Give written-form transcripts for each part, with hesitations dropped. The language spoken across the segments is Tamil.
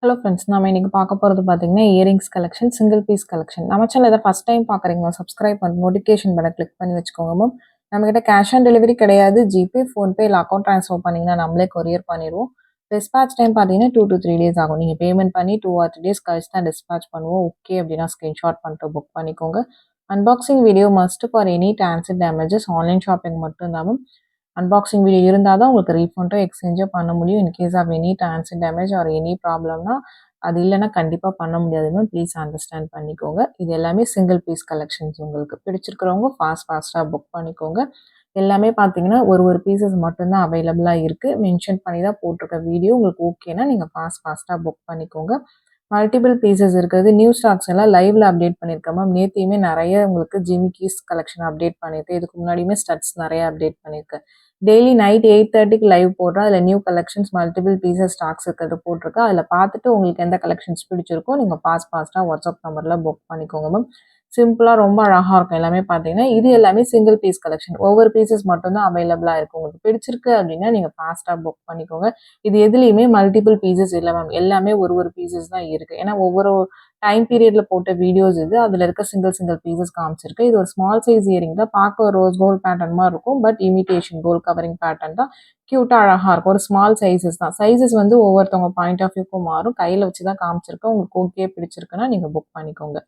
ஹலோ ஃப்ரெண்ட்ஸ், நம்ம இன்னைக்கு பார்க்க போகிறது பார்த்தீங்கன்னா earrings collection, single piece collection. நம்ம சேனல் எதாவது ஃபஸ்ட் டைம் பார்க்குறீங்களா? சப்ஸ்கிரைப் பண்ணி நோட்டிஃபிகேஷன் பட்டன் கிளிக் பண்ணி வச்சுக்கோங்க மேம். நம்மக்கிட்ட கேஷ் ஆன் டெலிவரி கிடையாது. ஜிபே, ஃபோன்பே இல்லை அக்கௌண்ட் ட்ரான்ஸ்ஃபர் பண்ணிங்கன்னா நம்மளே கொரியர் பண்ணிடுவோம். டிஸ்பேச் டைம் பார்த்தீங்கன்னா 2 to 3 days ஆகும். நீங்கள் பேமெண்ட் பண்ணி 2 or 3 days கழிச்சு தான் டிஸ்பேச் பண்ணுவோம். ஓகே அப்படின்னா ஸ்க்ரீன்ஷாட் பண்ணிட்டு புக் பண்ணிக்கோங்க. Unboxing video must for any transit damages. Online shopping மட்டும் தான் மேம். அன்பாக்சிங் வீடியோ இருந்தால் தான் உங்களுக்கு ரீஃபண்டோ எக்ஸ்சேஞ்சோ பண்ண முடியும். In case of any transit damage or any ப்ராப்ளம்னா அது இல்லைன்னா கண்டிப்பாக பண்ண முடியாது மேம். ப்ளீஸ் அண்டர்ஸ்டாண்ட் பண்ணிக்கோங்க. இது எல்லாமே சிங்கிள் பீஸ் கலெக்ஷன்ஸ். உங்களுக்கு பிடிச்சிருக்கிறவங்க ஃபாஸ்ட்டாக புக் பண்ணிக்கோங்க. எல்லாமே பார்த்தீங்கன்னா ஒரு பீசஸ் மட்டும்தான் அவைலபிளாக இருக்குது. மென்ஷன் பண்ணி தான் போட்டிருக்க வீடியோ. உங்களுக்கு ஓகேனா நீங்கள் ஃபாஸ்ட்டாக புக் பண்ணிக்கோங்க. மல்டிபிள் பீசஸ் இருக்கிறது. நியூ ஸ்டாக்ஸ் எல்லாம் லைவ்ல அப்டேட் பண்ணியிருக்கேன் மேம். நேற்றையுமே நிறைய உங்களுக்கு ஜிமிக்கீஸ் கலெக்ஷன் அப்டேட் பண்ணியிருக்கேன். இதுக்கு முன்னாடியுமே ஸ்டட்ஸ் நிறைய அப்டேட் பண்ணியிருக்கேன். டெய்லி நைட் 8:30க்கு லைவ் போடுறேன். அதில் new collections multiple pieces stocks இருக்கிறது போட்டிருக்கேன். அதில் பார்த்துட்டு உங்களுக்கு எந்த கலெக்ஷன்ஸ் பிடிச்சிருக்கோ நீங்கள் ஃபாஸ்ட்டாக வாட்ஸ்அப் நம்பரில் புக் பண்ணிக்கோங்க மேம். சிம்பிளாக ரொம்ப அழகாக இருக்கும். எல்லாமே பார்த்தீங்கன்னா இது எல்லாமே சிங்கிள் பீஸ் கலெக்ஷன். ஒவ்வொரு பீசஸ் மட்டும்தான் அவைலபிளாக இருக்குது. உங்களுக்கு பிடிச்சிருக்கு அப்படின்னா நீங்கள் ஃபாஸ்ட்டாக புக் பண்ணிக்கோங்க. இது எதுலேயுமே மல்டிபிள் பீசஸ் இல்லை மேம். எல்லாமே ஒரு பீசஸ் தான் இருக்குது. ஏன்னா ஒவ்வொரு டைம் பீரியடில் போட்ட வீடியோஸ் இது. அதில் இருக்க சிங்கிள் பீசஸ் காமிச்சிருக்கு. இது ஒரு ஸ்மால் சைஸ் இயரிங் தான். பார்க்க ஒரு ரோஸ் கோல்ட் பேட்டர்ன் மாதிரி இருக்கும். But imitation gold covering pattern தான். க்யூட்டாக அழகாக இருக்கும். ஒரு ஸ்மால் சைஸஸ் தான். சைஸஸ் வந்து ஒவ்வொருத்தவங்க பாயிண்ட் ஆஃப் வியூக்கும் மாறும். கையில் வச்சு தான் காமிச்சிருக்கேன். உங்களுக்கு ஓகே பிடிச்சிருக்குன்னா நீங்கள் புக் பண்ணிக்கோங்க.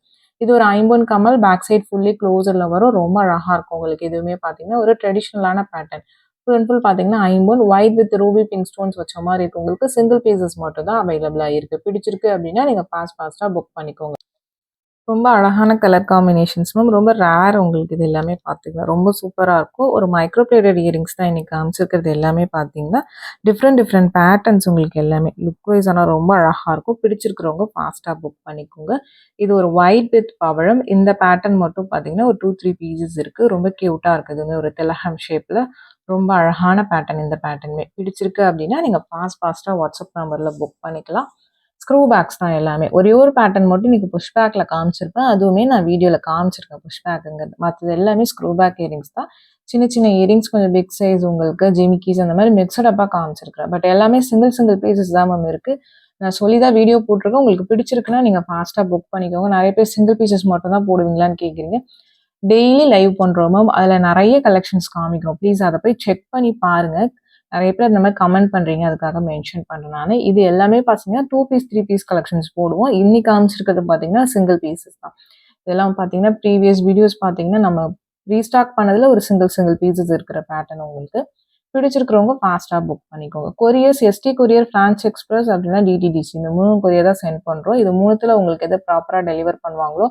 இது ஒரு ஐம்பொன் கமல். பேக் சைட் ஃபுல்லி க்ளோஸரில் வரும். ரொம்ப அழகாக இருக்கும். உங்களுக்கு எதுவுமே பார்த்தீங்கன்னா ஒரு ட்ரெடிஷ்னலான பேட்டர்ன். ஃபுல் அண்ட் ஃபுல் பார்த்தீங்கன்னா ஐம்பொன் white with ruby pink stones வச்ச மாதிரி இருக்கு. உங்களுக்கு சிங்கிள் பீசஸ் மட்டும் தான் அவைலபிளாக இருக்குது. பிடிச்சிருக்கு அப்படின்னா நீங்கள் ஃபாஸ்ட்டாக புக் பண்ணிக்கோங்க. ரொம்ப அழகான கலர் காம்பினேஷன்ஸ் மேம். ரொம்ப ரேர் உங்களுக்கு இது எல்லாமே பார்த்தீங்கன்னா. ரொம்ப சூப்பராக இருக்கும். ஒரு மைக்ரோ பிளேடட் இயரிங்ஸ் தான் இன்றைக்கி காமிச்சிருக்கிறது. எல்லாமே பார்த்தீங்கன்னா டிஃப்ரெண்ட் பேட்டர்ன்ஸ் உங்களுக்கு எல்லாமே லுக் வைஸ் ஆனால் ரொம்ப அழகாக இருக்கும். பிடிச்சிருக்கிறவங்க ஃபாஸ்ட்டாக புக் பண்ணிக்கோங்க. இது ஒரு ஒயிட் வித் பவழம். இந்த பேட்டர்ன் மட்டும் பார்த்தீங்கன்னா ஒரு 2-3 பீசஸ் இருக்குது. ரொம்ப க்யூட்டாக இருக்குதுங்க. ஒரு திலகம் ஷேப்பில் ரொம்ப அழகான பேட்டர்ன். இந்த பேட்டர்னுமே பிடிச்சிருக்கு அப்படின்னா நீங்கள் ஃபாஸ்ட்டாக வாட்ஸ்அப் நம்பரில் புக் பண்ணிக்கலாம். ஸ்க்ரூ பேக்ஸ் தான் எல்லாமே. ஒரே ஒரு பேட்டர்ன் மட்டும் இன்னைக்கு புஷ் பேக்கில் காமிச்சிருப்பேன். அதுவுமே நான் வீடியோவில் காமிச்சிருக்கேன் புஷ் பேக்குங்கிறது. மற்றது எல்லாமே ஸ்க்ரூ பேக் இயரிங்ஸ் தான். சின்ன இயரிங்ஸ் கொஞ்சம் பிக் சைஸ் உங்களுக்கு ஜிமிக்கீஸ் அந்த மாதிரி மிக்சடப்பாக காமிச்சிருக்கிறேன். பட் எல்லாமே சிங்கிள் பீசஸ் தான் மேம் இருக்குது. நான் சொல்லி தான் வீடியோ போட்டிருக்கேன். உங்களுக்கு பிடிச்சிருக்குன்னா நீங்கள் ஃபாஸ்ட்டாக புக் பண்ணிக்கோங்க. நிறைய பேர் சிங்கிள் பீசஸ் மட்டும் தான் போடுவீங்களான்னு கேட்குறீங்க. டெய்லி லைவ் பண்ணுறோம் மேம். அதில் நிறைய கலெக்ஷன்ஸ் காமிக்கிறோம். ப்ளீஸ் அதை போய் செக் பண்ணி பாருங்கள். நிறைய பேர் இந்த மாதிரி கமெண்ட் பண்ணுறீங்க. அதுக்காக மென்ஷன் பண்ணுறேன் நான். இது எல்லாமே பார்த்தீங்கன்னா 2 பீஸ் 3 பீஸ் கலெக்ஷன்ஸ் போடுவோம். இன்னைக்கு காமிச்சிருக்கிறது பார்த்தீங்கன்னா சிங்கிள் பீசஸ் தான். இதெல்லாம் பார்த்தீங்கன்னா ப்ரீவியஸ் வீடியோஸ் பார்த்தீங்கன்னா நம்ம ரீஸ்டாக் பண்ணதில் ஒரு சிங்கிள் பீசஸ் இருக்கிற பேட்டர்ன். உங்களுக்கு பிடிச்சிருக்கிறவங்க ஃபாஸ்ட்டாக புக் பண்ணிக்கோங்க. Couriers ST courier, Franch Express அப்படின்னா டிடிடிசி, இந்த 3 கொரியர் தான் சென்ட் பண்ணுறோம். இது 3த்தில் உங்களுக்கு எதை ப்ராப்பராக டெலிவர் பண்ணுவாங்களோ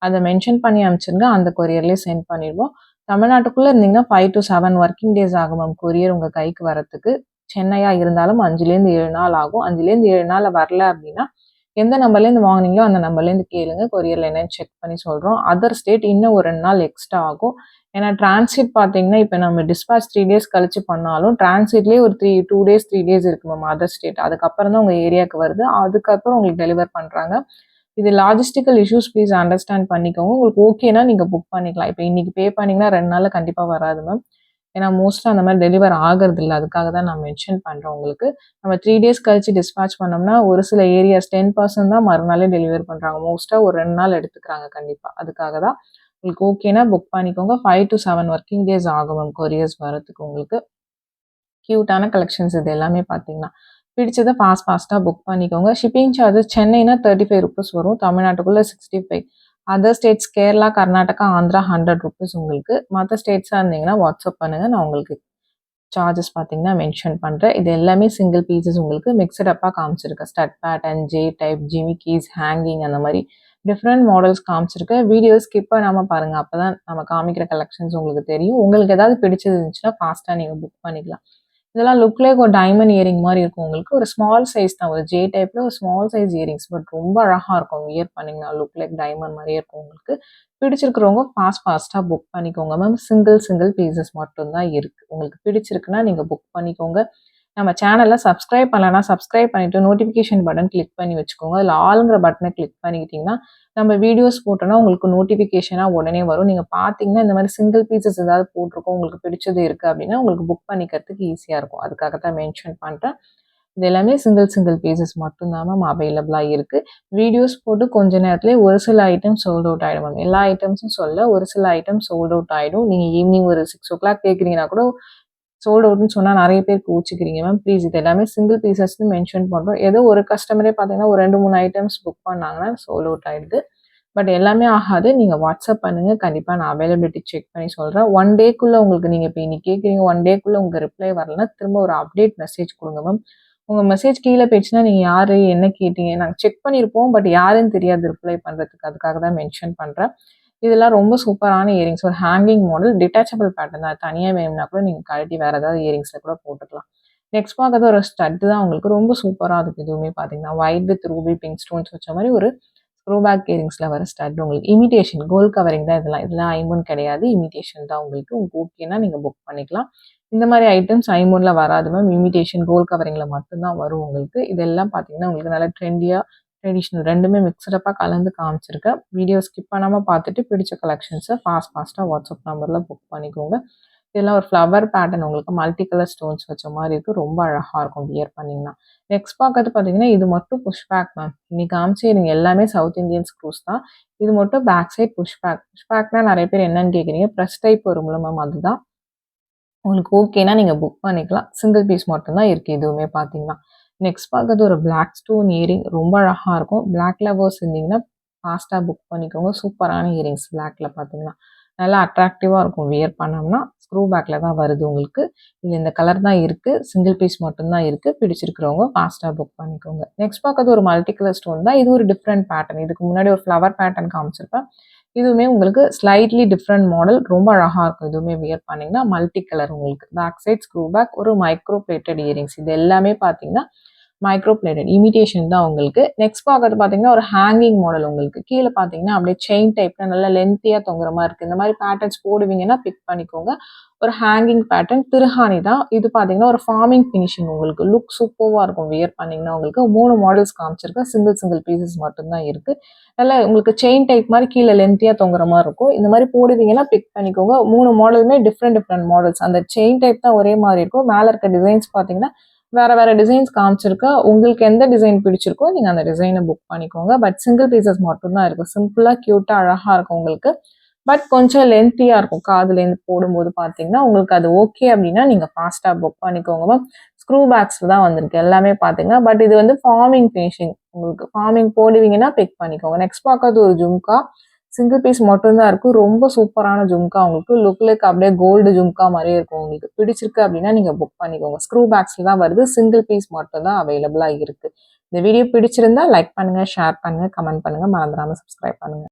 அதை மென்ஷன் பண்ணி அனுப்பிச்சிருங்க. அந்த கொரியர்லேயே சென்ட் பண்ணிடுவோம். தமிழ்நாட்டுக்குள்ளே இருந்தீங்கன்னா 5 to 7 ஒர்க்கிங் டேஸ் ஆகும் மேம் கொரியர் உங்கள் கைக்கு வரத்துக்கு. சென்னையாக இருந்தாலும் 5லேருந்து 7 நாள் ஆகும். 5லேருந்து 7 நாள் வரல அப்படின்னா எந்த நம்பர்லேருந்து வாங்கினீங்களோ அந்த நம்பர்லேருந்து கேளுங்க. கொரியரில் என்னன்னு செக் பண்ணி சொல்கிறோம். அதர் ஸ்டேட் இன்னும் ஒரு 2 நாள் எக்ஸ்ட்ரா ஆகும். ஏன்னா டிரான்சிட் பார்த்தீங்கன்னா இப்போ நம்ம டிஸ்பேச் 3 days கழிச்சு பண்ணாலும் டிரான்சிட்லேயே ஒரு 2 days 3 days இருக்கு மேம் அதர் ஸ்டேட். அதுக்கப்புறம் தான் உங்கள் ஏரியாவுக்கு வருது. அதுக்கப்புறம் உங்களுக்கு டெலிவர் பண்ணுறாங்க. இது லாஜிஸ்டிக்கல் இஷ்யூஸ். ப்ளீஸ் அண்டர்ஸ்டாண்ட் பண்ணிக்கோங்க. உங்களுக்கு ஓகேனா நீங்கள் புக் பண்ணிக்கலாம். இப்போ இன்னைக்கு பே பண்ணிங்கன்னா 2 நாளில் கண்டிப்பாக வராது மேம். ஏன்னா மோஸ்ட்டாக அந்த மாதிரி டெலிவர் ஆகிறது இல்லை. அதுக்காக தான் நான் மென்ஷன் பண்ணுறேன். உங்களுக்கு நம்ம 3 days கழிச்சு டிஸ்பேச் பண்ணோம்னா ஒரு சில ஏரியாஸ் 10% தான் மறுநாளே டெலிவர் பண்ணுறாங்க. மோஸ்ட்டாக ஒரு 2 நாள் எடுத்துக்கிறாங்க கண்டிப்பாக. அதுக்காக தான் உங்களுக்கு ஓகேனா புக் பண்ணிக்கோங்க. 5 to 7 ஒர்க்கிங் டேஸ் ஆகும் மேம் கொரியர்ஸ் வரத்துக்கு. உங்களுக்கு க்யூட்டான கலெக்ஷன்ஸ் இது எல்லாமே பார்த்தீங்கன்னா பிடிச்சதை ஃபாஸ்ட்டாக புக் பண்ணிக்கோங்க. ஷிப்பிங் சார்ஜஸ் சென்னைனா 35 rupees வரும். தமிழ்நாட்டுக்குள்ளே 65. Other states Kerala, Karnataka, Andhra 100 rupees உங்களுக்கு. மற்ற ஸ்டேட்ஸாக இருந்தீங்கன்னா வாட்ஸ்அப் பண்ணுங்கள். நான் உங்களுக்கு சார்ஜஸ் பார்த்தீங்கன்னா மென்ஷன் பண்ணுறேன். இது எல்லாமே சிங்கிள் பீசஸ் உங்களுக்கு மிக்சடப்பாக காமிச்சிருக்கேன். ஸ்டட் பேட்டர்ன், ஜே டைப், ஜிமிக்கீஸ், ஹேங்கிங் அந்த மாதிரி டிஃப்ரெண்ட் மாடல்ஸ் காமிச்சிருக்கேன். வீடியோ ஸ்கிப் பண்ணாமல் பாருங்கள். அப்போ தான் நம்ம காமிக்கிற கலெக்ஷன்ஸ் உங்களுக்கு தெரியும். உங்களுக்கு ஏதாவது பிடிச்சது இருந்துச்சுன்னா ஃபாஸ்ட்டாக நீங்கள் புக் பண்ணிக்கலாம். இதெல்லாம் லுக் லைக் ஒரு டைமண்ட் இயரிங் மாதிரி இருக்கும். உங்களுக்கு ஒரு ஸ்மால் சைஸ் தான். ஒரு ஜே டைப்பில் ஒரு ஸ்மால் சைஸ் இயரிங்ஸ். பட் ரொம்ப அழகாக இருக்கும். வியர் பண்ணிங்கன்னா லுக் லைக் டைமண்ட் மாதிரியே இருக்கும். உங்களுக்கு பிடிச்சிருக்கிறவங்க ஃபாஸ்ட்டாக புக் பண்ணிக்கோங்க மேம். சிங்கிள் பீசஸ் மட்டும்தான் இருக்குது. உங்களுக்கு பிடிச்சிருக்குன்னா நீங்கள் புக் பண்ணிக்கோங்க. நம்ம சேனலை சப்ஸ்கிரைப் பண்ணலன்னா சப்ஸ்கிரைப் பண்ணிவிட்டு நோட்டிஃபிகேஷன் பட்டன் கிளிக் பண்ணி வச்சுக்கோங்க. அதில் ஆளுங்கிற பட்டனை கிளிக் பண்ணிக்கிட்டிங்கன்னா நம்ம வீடியோஸ் போட்டோன்னா உங்களுக்கு நோட்டிஃபிகேஷனாக உடனே வரும். நீங்கள் பார்த்தீங்கன்னா இந்த மாதிரி சிங்கிள் பீசஸ் ஏதாவது போட்டிருக்கோம் உங்களுக்கு பிடிச்சது இருக்குது அப்படின்னா உங்களுக்கு புக் பண்ணிக்கிறதுக்கு ஈஸியாக இருக்கும். அதுக்காக தான் மென்ஷன் பண்ணுறேன். இது எல்லாமே சிங்கிள் பீசஸ் மட்டும் தான் மேம் அவைலபிளாக இருக்குது. வீடியோஸ் போட்டு கொஞ்ச நேரத்துலேயே ஒரு சில ஐட்டம் சோல்ட் அவுட் ஆகிடும் மேம். எல்லா ஐட்டம்ஸும் சொல்ல ஒரு சில ஐட்டம் சோல்ட் அவுட் ஆகிடும். நீங்கள் ஈவினிங் ஒரு 6 o'clock கேட்குறீங்கன்னா கூட சோல்ட் அவுட்னு சொன்னால் நிறைய பேர் கோச்சிக்கிறீங்க மேம். ப்ளீஸ் இது எல்லாமே சிங்கிள் பீசஸ்னு மென்ஷன் பண்ணுறோம். ஏதோ ஒரு கஸ்டமரே பார்த்தீங்கன்னா ஒரு 2-3 ஐட்டம்ஸ் புக் பண்ணாங்கன்னா சோல்ட் அவுட் ஆகிடுது. பட் எல்லாமே ஆகாது. நீங்கள் வாட்ஸ்அப் பண்ணுங்கள். கண்டிப்பாக நான் அவைலபிலிட்டி செக் பண்ணி சொல்கிறேன். 1 டேக்குள்ளே உங்களுக்கு நீங்கள் இப்போ இன்னைக்கு கேட்குறீங்க 1 டேக்குள்ளே உங்கள் ரிப்ளை வரலன்னா திரும்ப ஒரு அப்டேட் மெசேஜ் கொடுங்க மேம். உங்கள் மெசேஜ் கீழே போயிடுச்சுன்னா நீங்கள் யார் என்ன கேட்டீங்க நாங்கள் செக் பண்ணியிருப்போம். பட் யாருன்னு தெரியாது ரிப்ளை பண்ணுறதுக்கு. அதுக்காக தான் மென்ஷன் பண்ணுறேன். இதெல்லாம் ரொம்ப சூப்பரான இயரிங்ஸ். ஒரு ஹேங்கிங் மாடல் டிட்டாச்சபிள் பேட்டர்ன் தான். தனியாக வேணும்னா கூட நீங்கள் கழட்டி வேறு ஏதாவது இயரிங்ஸில் கூட போட்டுக்கலாம். நெக்ஸ்ட் பார்க்கறது ஒரு ஸ்டட் தான் உங்களுக்கு ரொம்ப சூப்பராக இருக்கும். இதுவுமே பார்த்தீங்கன்னா white with ruby pink stones வச்ச மாதிரி ஒரு ஸ்க்ரூ பேக் இயரிங்ஸில் வர ஸ்டட் உங்களுக்கு இமிடேஷன் கோல்ட் கவரிங் தான். இதெல்லாம் ஐமோன் கிடையாது, இமிடேஷன் தான் உங்களுக்கு. உங்களுக்கு ஓகேனா நீங்கள் புக் பண்ணிக்கலாம். இந்த மாதிரி ஐட்டம்ஸ் ஐமோனில் வராது மேம். இமிடேஷன் கோல்ட் கவரிங்கில் மட்டும்தான் வரும் உங்களுக்கு. இதெல்லாம் பார்த்தீங்கன்னா உங்களுக்கு நல்லா ட்ரெண்டியாக ட்ரெடிஷ்னல் ரெண்டுமே மிக்சடப்பாக கலந்து காமிச்சிருக்கேன். வீடியோ ஸ்கிப் பண்ணாமல் பார்த்துட்டு பிடிச்ச கலெக்ஷன்ஸை ஃபாஸ்ட்டாக வாட்ஸ்அப் நம்பரில் புக் பண்ணிக்கோங்க. இதெல்லாம் ஒரு ஃப்ளவர் பேட்டர்ன் உங்களுக்கு மல்டி கலர் ஸ்டோன்ஸ் வச்ச மாதிரி இருக்குது. ரொம்ப அழகாக இருக்கும் வியர் பண்ணிங்கன்னா. நெக்ஸ்ட் பார்க்கறது பார்த்தீங்கன்னா இது மட்டும் புஷ் பேக் மேம். இன்னைக்கு காமிச்சு நீங்கள் எல்லாமே சவுத் இந்தியன் ஸ்க்ரூஸ் தான். இது மட்டும் back side push back. Push பேக்னா நிறைய பேர் என்னன்னு கேட்குறீங்க. ப்ரெஸ் டைப் வரும்ல மேம், அதுதான். உங்களுக்கு ஓகேனா நீங்கள் புக் பண்ணிக்கலாம். சிங்கிள் பீஸ் மட்டும்தான் இருக்குது இதுவுமே பார்த்தீங்கன்னா. நெக்ஸ்ட் பார்க்கறது ஒரு பிளாக் ஸ்டோன் இயரிங். ரொம்ப அழகாக இருக்கும். பிளாக் லவர்ஸ் இருந்தீங்கன்னா ஃபாஸ்ட்டாக புக் பண்ணிக்கோங்க. சூப்பரான இயரிங்ஸ் பிளாக்ல பார்த்தீங்கன்னா நல்லா அட்ராக்டிவாக இருக்கும். வியர் பண்ணோம்னா ஸ்க்ரூ பேக்கில் தான் வருது உங்களுக்கு. இதில் இந்த கலர் தான் இருக்குது. சிங்கிள் பீஸ் மட்டும்தான் இருக்குது. பிடிச்சிருக்கிறவங்க ஃபாஸ்ட்டாக புக் பண்ணிக்கோங்க. நெக்ஸ்ட் பார்க்கறது ஒரு மல்டி கலர் ஸ்டோன் தான். இது ஒரு டிஃப்ரெண்ட் பேட்டர்ன். இதுக்கு முன்னாடி ஒரு ஃப்ளவர் பேட்டர்ன் காமிச்சிருப்பேன். இதுவுமே உங்களுக்கு ஸ்லைட்லி டிஃப்ரெண்ட் மாடல். ரொம்ப அழகாக இருக்கும். இதுவுமே வியர் பண்ணிங்கன்னா மல்டி கலர் உங்களுக்கு. பேக் சைட் ஸ்க்ரூ பேக் ஒரு மைக்ரோ பிளேட்டட் இயரிங்ஸ். இது எல்லாமே பார்த்தீங்கன்னா மைக்ரோ பிளேட்டட் இமிடேஷன் தான் உங்களுக்கு. நெக்ஸ்ட் பார்க்கறது பார்த்தீங்கன்னா ஒரு ஹேங்கிங் மாடல் உங்களுக்கு. கீழே பார்த்தீங்கன்னா அப்படியே செயின் டைப்ல நல்லா லென்த்தியாக தொங்குற மாதிரி இருக்குது. இந்த மாதிரி பேட்டர்ன்ஸ் போடுவீங்கன்னா பிக் பண்ணிக்கோங்க. ஒரு ஹேங்கிங் பேட்டர்ன் திருஹானி தான். இது பார்த்தீங்கன்னா ஒரு ஃபார்மிங் ஃபினிஷிங் உங்களுக்கு. லுக் சூப்பராக இருக்கும் வியர் பண்ணிங்கன்னா உங்களுக்கு. 3 மாடல்ஸ் காமிச்சிருக்கேன். சிங்கிள் பீசஸ் மட்டும்தான் இருக்குது. நல்லா உங்களுக்கு செயின் டைப் மாதிரி கீழே லென்த்தியாக தொங்குற மாதிரி இருக்கும். இந்த மாதிரி போடுவீங்கன்னா பிக் பண்ணிக்கோங்க. 3 மாடலுமே டிஃப்ரெண்ட் மாடல்ஸ். அந்த செயின் டைப் தான் ஒரே மாதிரி இருக்கும். மேலே இருக்க டிசைன்ஸ் பார்த்தீங்கன்னா வேற டிசைன்ஸ் காமிச்சிருக்கா. உங்களுக்கு எந்த டிசைன் பிடிச்சிருக்கோ நீங்கள் அந்த டிசைனை புக் பண்ணிக்கோங்க. பட் சிங்கிள் பீசஸ் மட்டும்தான் இருக்கும். சிம்பிளாக க்யூட்டாக அழகாக இருக்கும் உங்களுக்கு. பட் கொஞ்சம் லென்த்தியாக இருக்கும். காதுலேருந்து போடும்போது பார்த்தீங்கன்னா உங்களுக்கு அது ஓகே அப்படின்னா நீங்கள் ஃபாஸ்ட்டாக புக் பண்ணிக்கோங்க மேம். ஸ்க்ரூ பேக்ஸில் தான் வந்திருக்கு எல்லாமே பார்த்தீங்கன்னா. பட் இது வந்து ஃபார்மிங் ஃபினிஷிங் உங்களுக்கு. ஃபார்மிங் போடுவீங்கன்னா பிக் பண்ணிக்கோங்க. நெக்ஸ்ட் பார்க்கறது ஒரு ஜும்கா. சிங்கிள் பீஸ் மட்டும்தான் இருக்கும். ரொம்ப சூப்பரான ஜும்கா உங்களுக்கு. லுக் அப்படியே கோல்டு ஜும்கா மாதிரியே இருக்கும். உங்களுக்கு பிடிச்சிருக்கு அப்படின்னா நீங்கள் புக் பண்ணிக்கோங்க. ஸ்க்ரூ பேக்ஸில் தான் வருது. சிங்கிள் பீஸ் மட்டும்தான் அவைலபிளாக இருக்குது. இந்த வீடியோ பிடிச்சிருந்தா லைக் பண்ணுங்கள், ஷேர் பண்ணுங்கள், கமெண்ட் பண்ணுங்கள். மறந்துடாமல் சப்ஸ்கிரைப் பண்ணுங்கள்.